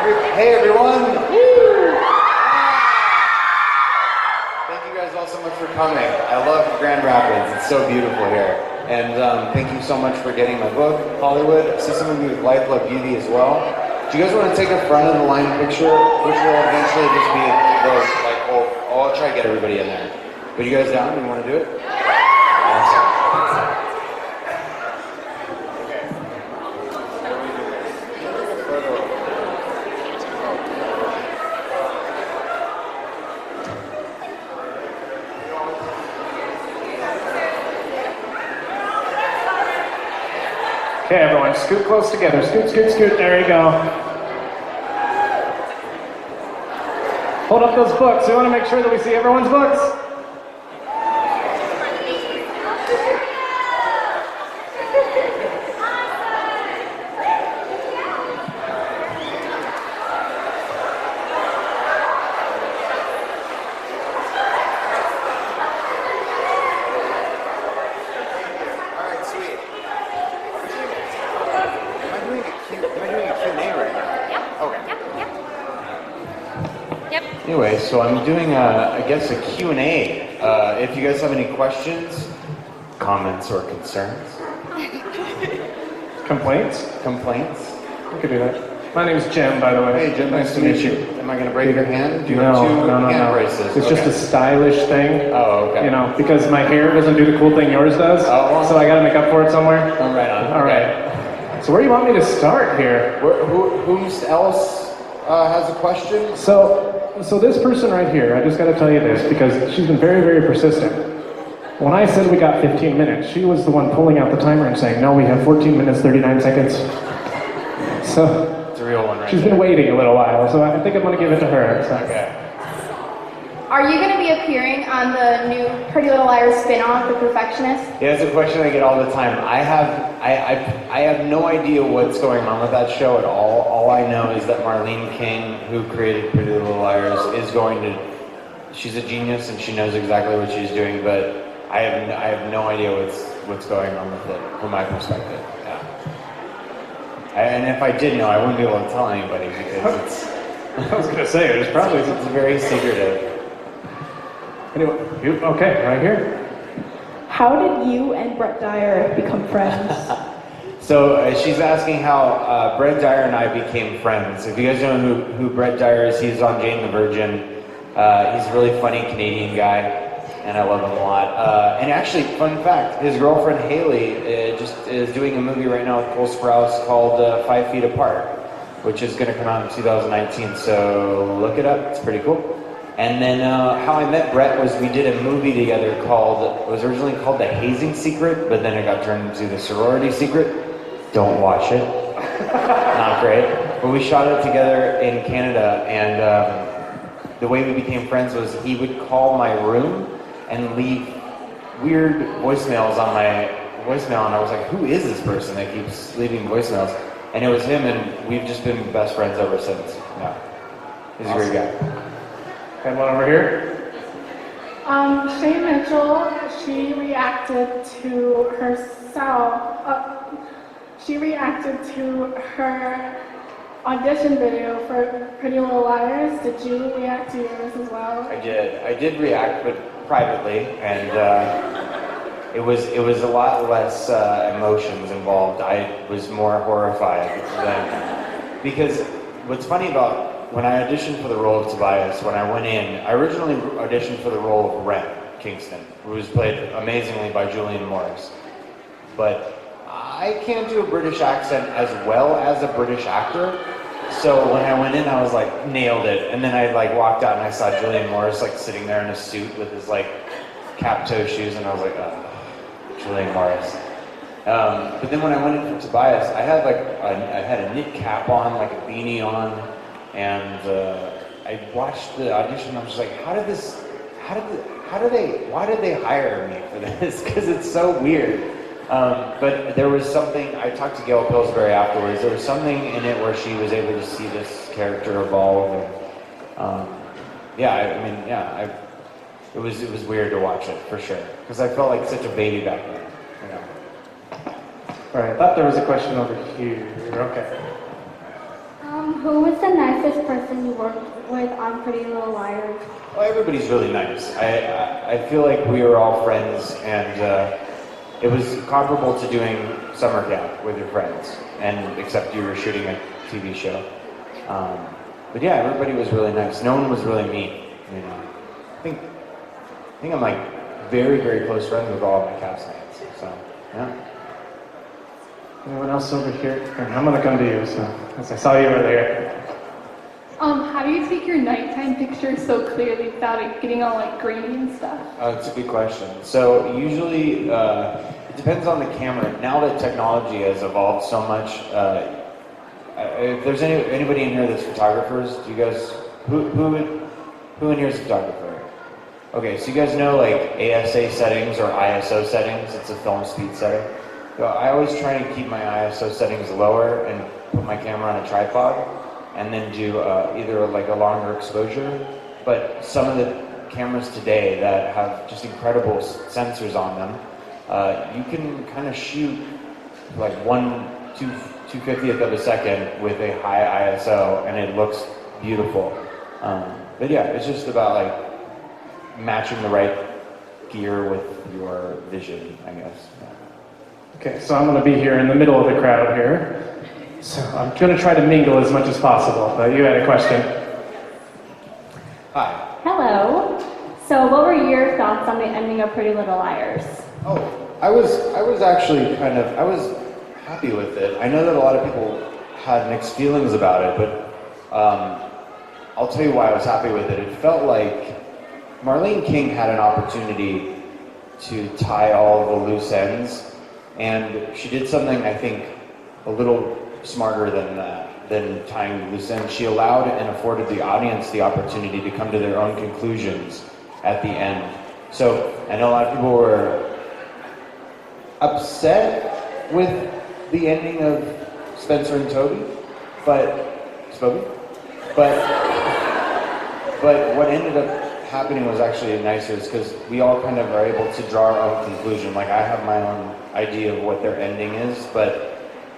Hey everyone! Thank you guys all so much for coming. I love Grand Rapids. It's so beautiful here. And thank you so much for getting my book, Hollywood. I see some of you with Life, Love, Beauty as well. Do you guys want to take a front of the line picture, which will eventually just be those, like, I'll try to get everybody in there. But you guys down? You want to do it? Awesome. Okay, everyone, scoot close together. Scoot, scoot, scoot. There you go. Hold up those books. We want to make sure that we see everyone's books. Anyway, so I'm doing, I guess, a Q&A. If you guys have any questions, comments, or concerns. Complaints? Complaints? We could do that. My name's Zhem, by the way. Hey, Zhem, nice to meet you. Am I going to break your hand? Do you no, have two no, hand no. braces? It's just a stylish thing. Oh, okay. You know, because my hair doesn't do the cool thing yours does. Oh, so I got to make up for it somewhere. Oh, right on. All right. So where do you want me to start here? Who else has a question? So this person right here, I just got to tell you this because she's been very, very persistent. When I said we got 15 minutes, she was the one pulling out the timer and saying, no, we have 14 minutes, 39 seconds. So It's a real one, right? she's been waiting a little while, so I think I'm going to give it to her. So. Okay. Are you going to be appearing on the new Pretty Little Liars spin-off, The Perfectionist? Yeah, it's a question I get all the time. I have no idea what's going on with that show at all. All I know is that Marlene King, who created Pretty Little Liars, is going to. She's a genius and she knows exactly what she's doing, but I have no idea what's going on with it from my perspective. Yeah. And if I did know, I wouldn't be able to tell anybody because it's. I was going to say, there's probably It's very secretive. Anyway, okay, right here. How did you and Brett Dyer become friends? So she's asking how Brett Dyer and I became friends. If you guys know who Brett Dyer is, he's on Jane the Virgin. He's a really funny Canadian guy, and I love him a lot. And actually, fun fact, his girlfriend Haley just is doing a movie right now with Cole Sprouse called 5 Feet Apart, which is going to come out in 2019, so look it up, it's pretty cool. And then how I met Brett was we did a movie together it was originally called The Hazing Secret, but then it got turned into The Sorority Secret. Don't watch it. Not great. But we shot it together in Canada, and the way we became friends was he would call my room and leave weird voicemails on my voicemail, and I was like, who is this person that keeps leaving voicemails? And it was him, and we've just been best friends ever since. Yeah. He's a great guy. And one over here. Shay Mitchell, she reacted to herself. She reacted to her audition video for Pretty Little Liars. Did you react to yours as well? I did react, but privately, and it was a lot less emotions involved. I was more horrified because what's funny about when I auditioned for the role of Tobias, when I went in, I originally auditioned for the role of Ren Kingston, who was played amazingly by Julian Morris. But I can't do a British accent as well as a British actor. So when I went in, I was like, nailed it. And then I like walked out and I saw Julian Morris like sitting there in a suit with his like cap toe shoes, and I was like, oh, Julian Morris. But then when I went in for Tobias, I had a knit cap on, like a beanie on. And I watched the audition and I was just like, why did they hire me for this? Because it's so weird. But there was something, I talked to Gail Pillsbury afterwards, there was something in it where she was able to see this character evolve. And, it was weird to watch it, for sure. Because I felt like such a baby back then. You know? All right, I thought there was a question over here. Okay. Who was the nicest person you worked with on Pretty Little Liars? Well, everybody's really nice. I feel like we were all friends, and it was comparable to doing summer camp with your friends, and except you were shooting a TV show. But yeah, everybody was really nice. No one was really mean. You know, I think I'm like very, very close friends with all of my castmates. So yeah. Anyone else over here? I'm gonna come to you, so, as I saw you earlier. How do you take your nighttime pictures so clearly without it getting all like grainy and stuff? It's a good question. So usually, it depends on the camera. Now that technology has evolved so much, if there's anybody in here that's photographers, do you guys, who in here is a photographer? Okay, so you guys know like ASA settings or ISO settings. It's a film speed setting. So I always try to keep my ISO settings lower and put my camera on a tripod, and then do either like a longer exposure. But some of the cameras today that have just incredible sensors on them, you can kind of shoot like 2/50th of a second with a high ISO, and it looks beautiful. But yeah, it's just about like matching the right gear with your vision, I guess. Yeah. Okay, so I'm gonna be here in the middle of the crowd here. So I'm gonna try to mingle as much as possible, but you had a question. Hi. Hello. So what were your thoughts on the ending of Pretty Little Liars? Oh, I was actually I was happy with it. I know that a lot of people had mixed feelings about it, but I'll tell you why I was happy with it. It felt like Marlene King had an opportunity to tie all the loose ends, and she did something I think a little smarter than tying the loose ends. She allowed and afforded the audience the opportunity to come to their own conclusions at the end. So I know a lot of people were upset with the ending of Spencer and Toby, but what ended up happening was actually nicer, because we all kind of are able to draw our own conclusion. Like I have my own idea of what their ending is, but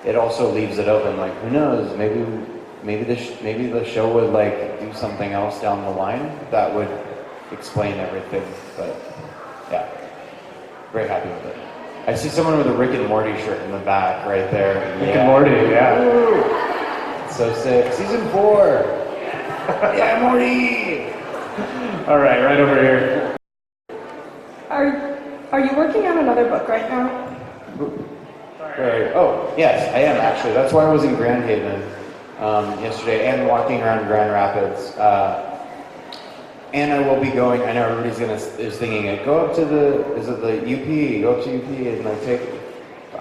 it also leaves it open. Like who knows? Maybe the show would like do something else down the line that would explain everything. But yeah, very happy with it. I see someone with a Rick and Morty shirt in the back right there. Rick and Morty, yeah. Woo! So sick. Season 4. Yeah, Morty. All right, right over here. Are you working on another book right now? Right. Oh, yes, I am actually. That's why I was in Grand Haven yesterday and walking around Grand Rapids. And I will be going. I know everybody's is thinking it. Go up to the UP? Go up to UP and like take.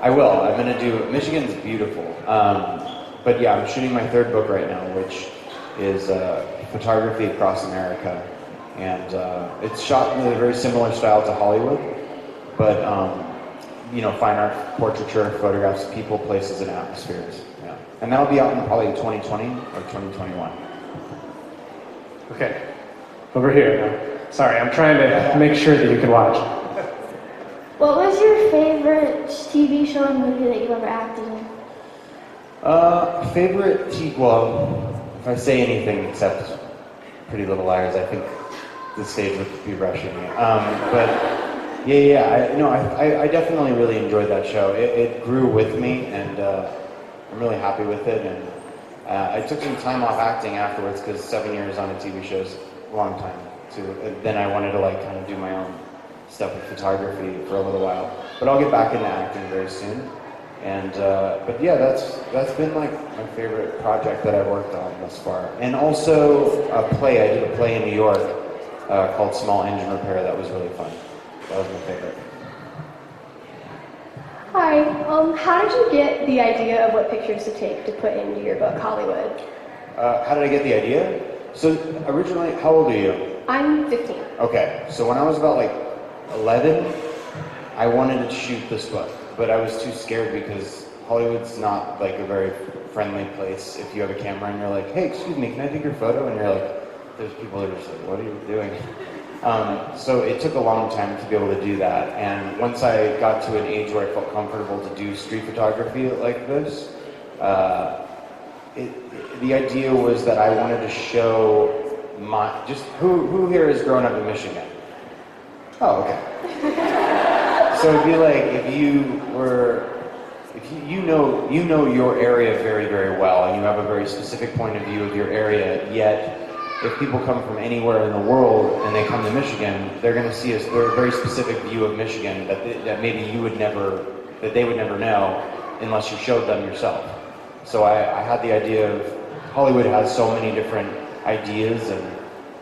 I will. I'm gonna do. Michigan's beautiful. But yeah, I'm shooting my 3rd book right now, which is photography across America, and it's shot in a very similar style to Hollywood, but fine art, portraiture, photographs of people, places, and atmospheres. Yeah, and that'll be out in probably 2020 or 2021. Okay, over here. Sorry, I'm trying to make sure that you can watch. What was your favorite TV show and movie that you've ever acted in? Well, if I say anything except Pretty Little Liars, I think the stage would be rushing me. But I definitely really enjoyed that show. It grew with me, and I'm really happy with it. And I took some time off acting afterwards, because 7 years on a TV show is a long time. Then I wanted to like kind of do my own stuff with photography for a little while. But I'll get back into acting very soon. And but yeah, that's been like my favorite project that I've worked on thus far. And also a play. I did a play in New York called Small Engine Repair. That was really fun. That was my favorite. Hi. How did you get the idea of what pictures to take to put into your book, Hollywood? How did I get the idea? So originally, how old are you? I'm 15. Okay, so when I was about like 11, I wanted to shoot this book, but I was too scared because Hollywood's not like a very friendly place. If you have a camera and you're like, hey, excuse me, can I take your photo? And you're like, there's people that are just like, what are you doing? So it took a long time to be able to do that. And once I got to an age where I felt comfortable to do street photography like this, the idea was that I wanted to show who here has grown up in Michigan? Oh, okay. So it'd be like if you know your area very, very well, and you have a very specific point of view of your area, yet if people come from anywhere in the world and they come to Michigan, they're going to see a very specific view of Michigan that maybe they would never know unless you showed them yourself. So I had the idea of Hollywood has so many different ideas and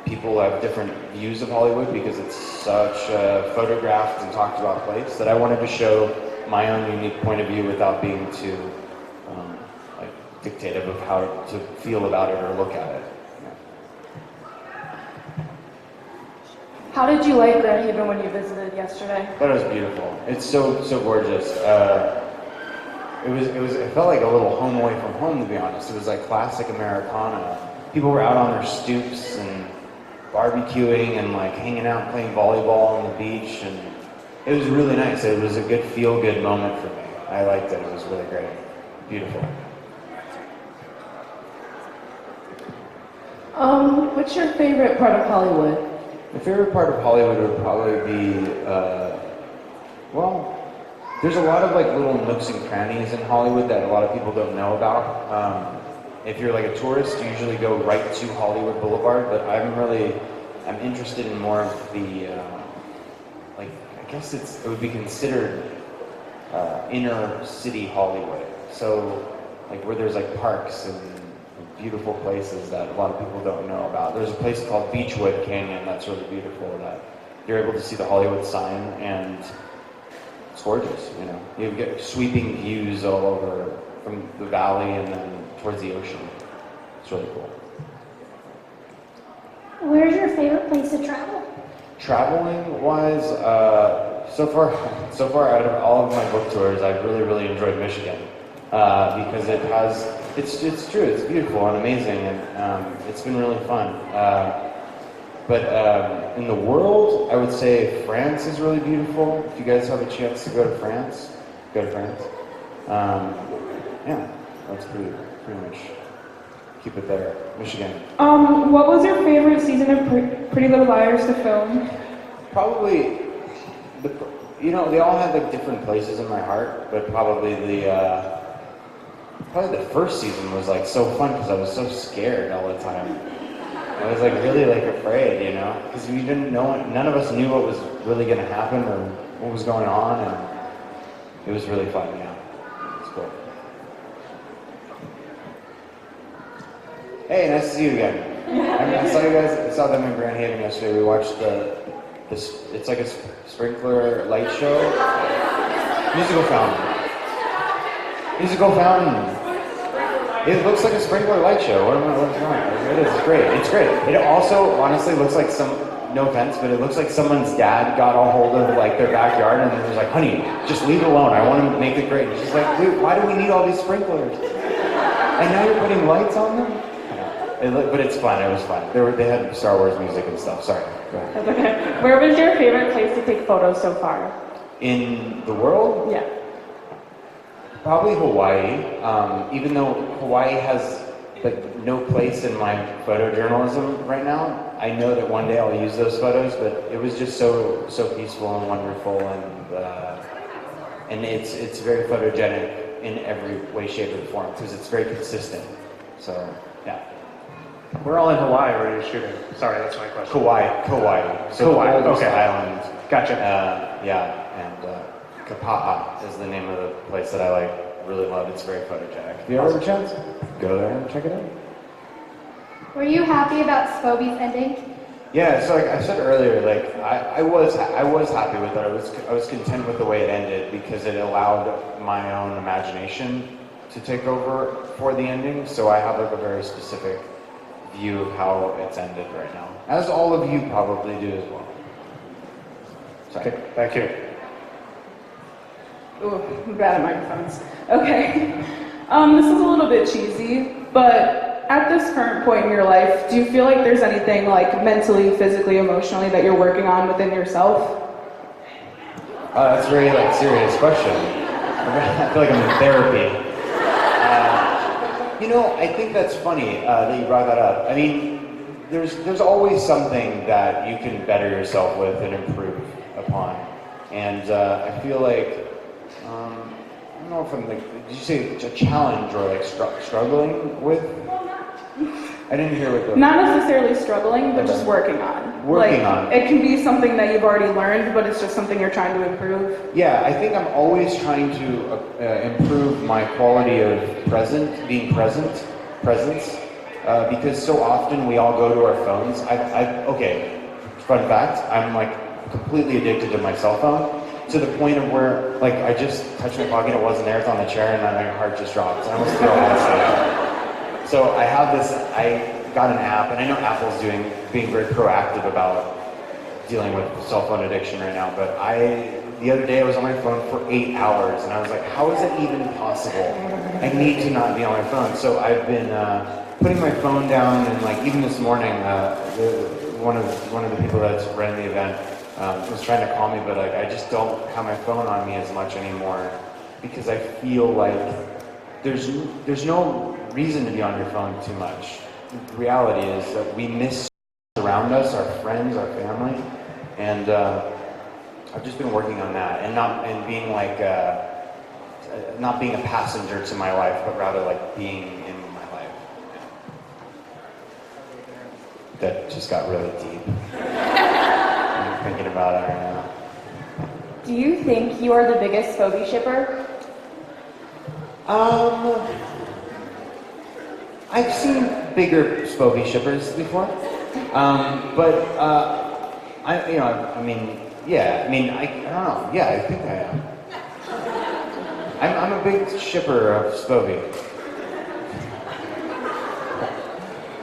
people have different views of Hollywood because it's such a photographed and talked about place that I wanted to show my own unique point of view without being too dictative of how to feel about it or look at it. How did you like Grand Haven when you visited yesterday? I thought it was beautiful. It's so gorgeous. It felt like a little home away from home, to be honest. It was like classic Americana. People were out on their stoops and barbecuing and like hanging out, playing volleyball on the beach, and it was really nice. It was a good feel-good moment for me. I liked it. It was really great. Beautiful. What's your favorite part of Hollywood? My favorite part of Hollywood would probably be, there's a lot of like little nooks and crannies in Hollywood that a lot of people don't know about. If you're like a tourist, you usually go right to Hollywood Boulevard, but I'm interested in more of the, I guess it would be considered inner city Hollywood. So like where there's like parks and beautiful places that a lot of people don't know about. There's a place called Beechwood Canyon that's really beautiful that you're able to see the Hollywood sign, and it's gorgeous, you know. You get sweeping views all over from the valley and then towards the ocean. It's really cool. Where's your favorite place to travel? Traveling wise, so far out of all of my book tours, I've really enjoyed Michigan because it's true, it's beautiful and amazing, and it's been really fun. But in the world, I would say France is really beautiful. If you guys have a chance to go to France, go to France. Yeah, that's pretty much keep it there. Michigan. What was your favorite season of Pretty Little Liars to film? Probably, they all had like different places in my heart, but probably the first season was like so fun because I was so scared all the time. I was like really like afraid, because we didn't know, none of us knew what was really going to happen or what was going on, and it was really fun. Yeah, it's cool. Hey, nice to see you again. I saw them in Grand Haven yesterday. We watched it's like a sprinkler light show. Musical fountain. It looks like a sprinkler light show. What am I looking at? It is. It's great. It's great. It also honestly looks like no offense, but it looks like someone's dad got a hold of like their backyard and was like, honey, just leave it alone. I want to make it great. And she's like, dude, why do we need all these sprinklers? And now you're putting lights on them? But it's fun. It was fun. They had Star Wars music and stuff. Sorry. Go ahead. That's okay. Where was your favorite place to take photos so far? In the world? Yeah. Probably Hawaii. Even though Hawaii has like no place in my photojournalism right now, I know that one day I'll use those photos. But it was just so peaceful and wonderful, and it's very photogenic in every way, shape, or form because it's very consistent. So yeah. We're all in Hawaii. Where are you shooting? Sorry, that's my question. Kauai. So Kauai, the oldest okay. island. Gotcha. And Kapa'a is the name of the place that I really love. It's very photogenic. If you ever have a chance, go there and check it out. Were you happy about Scobie's ending? Yeah, so like I said earlier, I was happy with it. I was content with the way it ended because it allowed my own imagination to take over for the ending. So I have a very specific view of how it's ended right now, as all of you probably do as well. Sorry. Okay, thank you. Ooh, I'm bad at microphones. Okay. This is a little bit cheesy, but at this current point in your life, do you feel like there's anything like mentally, physically, emotionally that you're working on within yourself? That's a very serious question. I feel like I'm in therapy. You know, I think that's funny that you brought that up. I mean, there's always something that you can better yourself with and improve upon. And I feel like, I don't know if I'm like, did you say it's a challenge or like struggling with? I didn't hear what the... Not necessarily struggling, but just working on. Working on. It can be something that you've already learned, but it's just something you're trying to improve. Yeah, I think I'm always trying to improve my quality of being presence, because so often we all go to our phones. Okay, fun fact, I'm like completely addicted to my cell phone, to the point of where, like, I just touched my pocket, it wasn't there, it's on the chair, and my heart just dropped. I almost feel like so I have this, I got an app, and I know Apple's being very proactive about dealing with cell phone addiction right now, but the other day I was on my phone for 8 hours, and I was like, how is it even possible? I need to not be on my phone. So I've been putting my phone down, and like even this morning, one of the people that's running the event was trying to call me, but like I just don't have my phone on me as much anymore, because I feel like there's no reason to be on your phone too much. The reality is that we miss around us, our friends, our family, and I've just been working on that, and being like not being a passenger to my life, but rather like being in my life. That just got really deep. I'm thinking about it right now. Do you think you are the biggest Scobie shipper? I've seen bigger Scobie shippers before, but I don't know. Yeah, I think I am. I'm a big shipper of Scobie.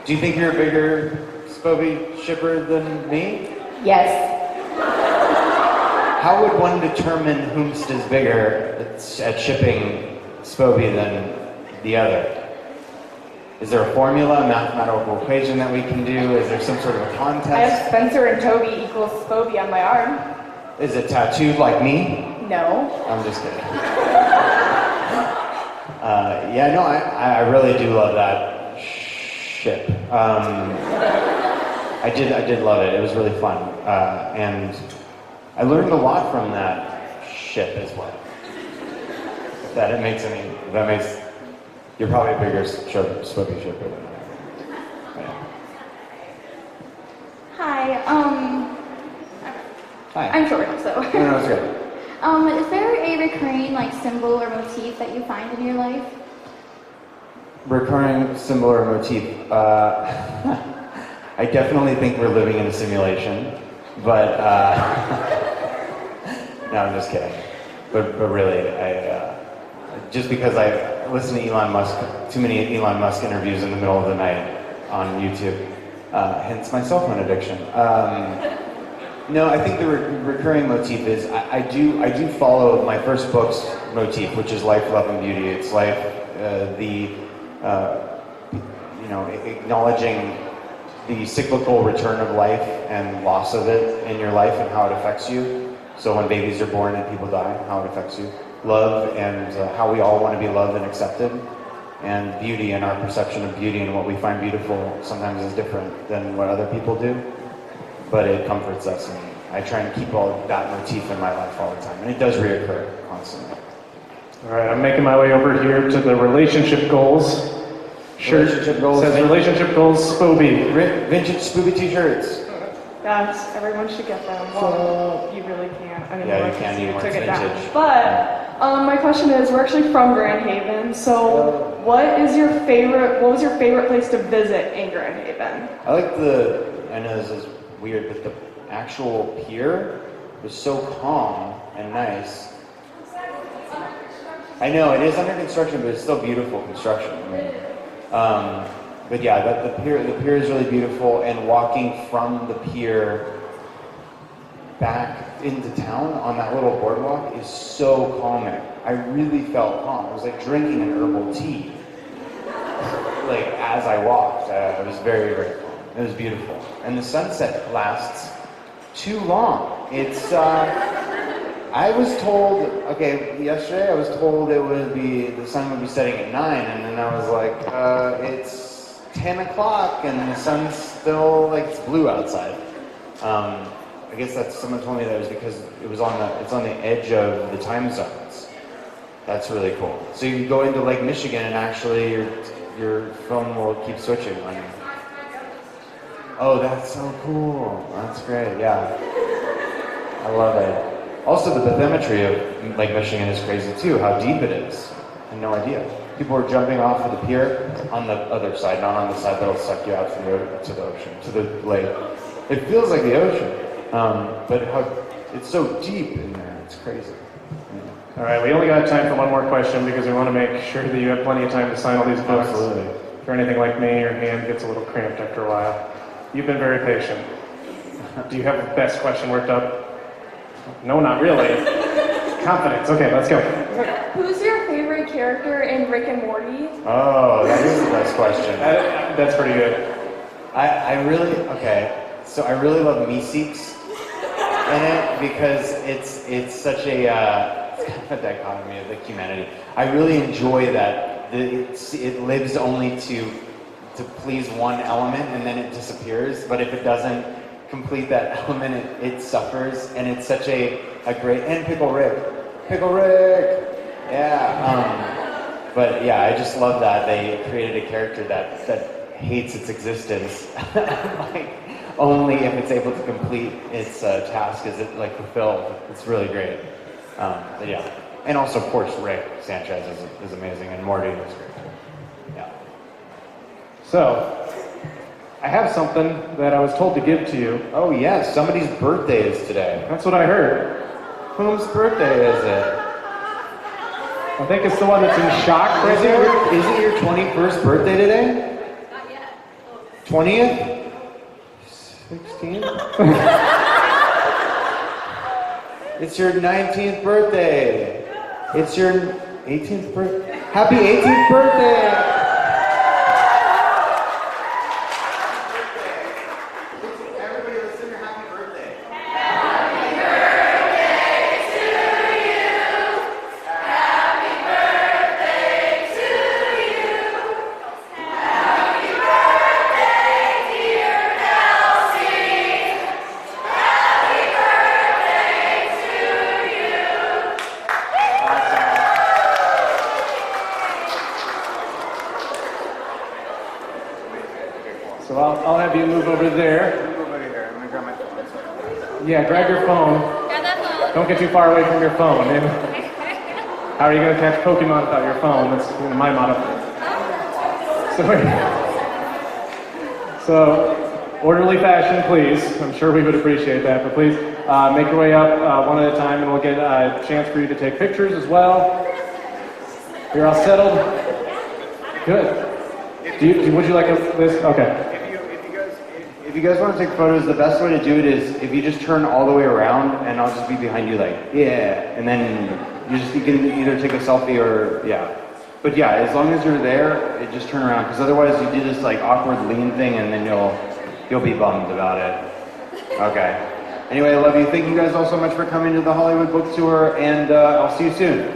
Do you think you're a bigger Scobie shipper than me? Yes. How would one determine whomst is bigger at shipping Scobie than the other? Is there a formula, a mathematical equation that we can do? Is there some sort of a contest? I have Spencer and Toby equals Scobie on my arm. Is it tattooed like me? No. I'm just kidding. I really do love that ship. I did love it. It was really fun, and I learned a lot from that ship as well. If that makes. You're probably a bigger Scobie shipper than I am. Yeah. Hi, Hi. I'm short, so. No, it's good. Is there a recurring like symbol or motif that you find in your life? Recurring symbol or motif. I definitely think we're living in a simulation, but no, I'm just kidding. But really, just because I listen to Elon Musk, too many Elon Musk interviews in the middle of the night on YouTube, hence my cell phone addiction. No, I think the recurring motif is I do follow my first book's motif, which is life, love, and beauty. It's life, acknowledging the cyclical return of life and loss of it in your life and how it affects you. So when babies are born and people die, how it affects you. Love and how we all want to be loved and accepted. And beauty and our perception of beauty and what we find beautiful sometimes is different than what other people do. But it comforts us, and I try and keep all that motif in my life all the time. And it does reoccur constantly. All right, I'm making my way over here to the relationship goals. Shirt Relationship goals. says relationship goals, Scobie. Vintage Scobie t-shirts. Yes, everyone should get them. Well, you really can't. I mean, Yeah, you like, can't you anymore. took It's it down. vintage. But my question is, we're actually from Grand Haven, so what was your favorite place to visit in Grand Haven? I like I know this is weird, but the actual pier was so calm and nice. I know, it is under construction, but it's still beautiful construction. I mean, but yeah, the pier is really beautiful, and walking from the pier back into town on that little boardwalk is so calming. I really felt calm. It was like drinking an herbal tea. Like as I walked, it was very, very calm. It was beautiful, and the sunset lasts too long. It's I was told, okay, yesterday I was told the sun would be setting at 9, and then I was like, it's 10 o'clock and the sun's still, like, it's blue outside. I guess someone told me that was because it's on the edge of the time zones. That's really cool. So you can go into Lake Michigan and actually your phone will keep switching on you. Oh, that's so cool. That's great, yeah. I love it. Also, the bathymetry of Lake Michigan is crazy too, how deep it is. I had no idea. People were jumping off of the pier on the other side, not on the side that'll suck you out to the ocean, to the lake. It feels like the ocean, but it's so deep in there, it's crazy. Yeah. All right, we only got time for one more question because we want to make sure that you have plenty of time to sign all these books. Absolutely. If you're anything like me, your hand gets a little cramped after a while. You've been very patient. Do you have the best question worked up? No, not really. Confidence. Okay, let's go. Who's your favorite character in Rick and Morty? Oh, that is the best question. That's pretty good. So I really love Meesks in it because it's such a it's kind of a dichotomy of like humanity. I really enjoy that it lives only to please one element and then it disappears. But if it doesn't complete that element, it suffers. And it's such a great, and Pickle Rick, yeah. But yeah, I just love that they created a character that hates its existence, like only if it's able to complete its task is it like fulfilled. It's really great. But yeah, and also of course Rick Sanchez is amazing, and Morty is great. Yeah. So, I have something that I was told to give to you. Oh yes, somebody's birthday is today. That's what I heard. Whose birthday is it? I think it's the one that's in shock right there. Is it your 21st birthday today? Not yet. 20th? 16th? It's your 19th birthday. It's your 18th birthday. Happy 18th birthday! Everybody, let's sing her happy birthday. So I'll have you move over there. Move over here. I'm gonna grab my phone. Yeah, grab your phone. Grab that phone. Don't get too far away from your phone. And how are you going to catch Pokemon without your phone? That's my motto. So, orderly fashion, please. I'm sure we would appreciate that, but please make your way up one at a time, and we'll get a chance for you to take pictures as well. You're all settled? Good. Would you like this? Okay. If you guys want to take photos, the best way to do it is if you just turn all the way around, and I'll just be behind you, like yeah, and then you can either take a selfie or yeah. But yeah, as long as you're there, just turn around, because otherwise you do this like awkward lean thing, and then you'll be bummed about it. Okay. Anyway, I love you. Thank you guys all so much for coming to the Hollywood Book Tour, and I'll see you soon.